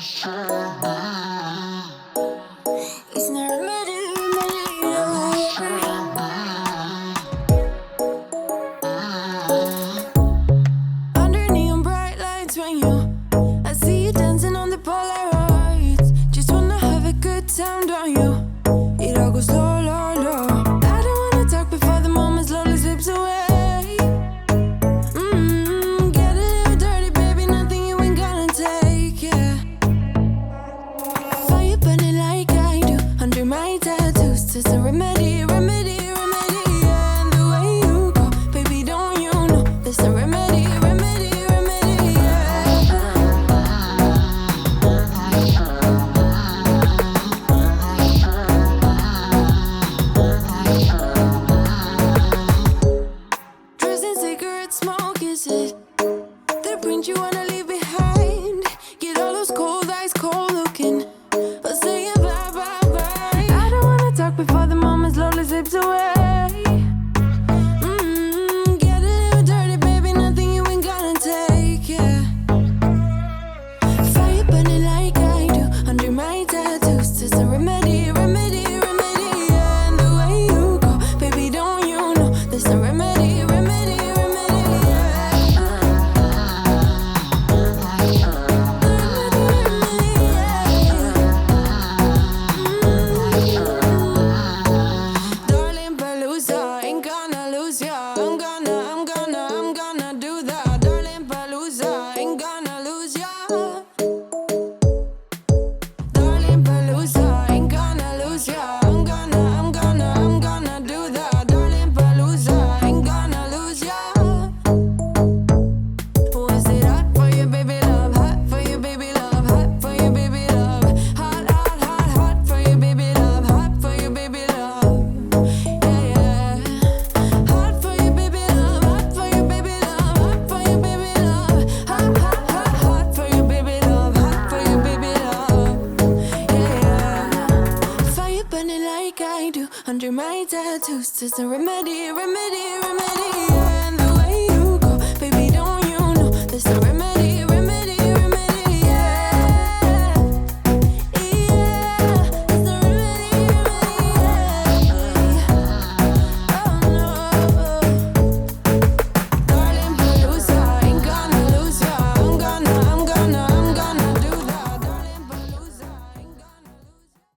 It's not a matter. Under neon bright lights when I see you dancing on the Polaroids. Just wanna have a good time, don't you? It all goes low, low, low. I don't wanna talk before the moment slowly slips away. Get a little dirty, baby, nothing you ain't gonna take, yeah. Fire burning like I do under my tattoos. There's a remedy, remedy, remedy, yeah. And the way you go, baby, don't you know? There's a remedy, remedy, remedy, yeah. Dressed in cigarette smoke, is it the print you wanna leave behind? Get all those cold eyes cold looking, but saying bye, bye, bye. I don't wanna talk before the moment slowly slips away. Get a little dirty, baby, nothing you ain't gonna take, yeah. Fire burning like I do under my tattoos. There's a remedy, remedy, remedy, yeah. And the way you go, baby, don't you know? There's a remedy, remedy, remedy, yeah. Darling Palooza, ain't gonna lose ya. I'm gonna do that. Darling Palooza, ain't gonna lose ya. Darling Palooza, ain't gonna lose ya. I'm gonna do that. Darling Palooza, ain't gonna lose ya. Was it hot for you, baby love? Hot for you, baby love. Hot for you, baby love. Hot, hot, hot, hot for you, baby love. Hot for you, baby love. Yeah, yeah. Hot for you, baby love. Hot for you, baby love. Hot for you, baby love. Hot, hot, hot, hot for you, baby love. Hot for you, baby love. Yeah, yeah. Fire burning like I do under my tattoos. There's a remedy, remedy, remedy.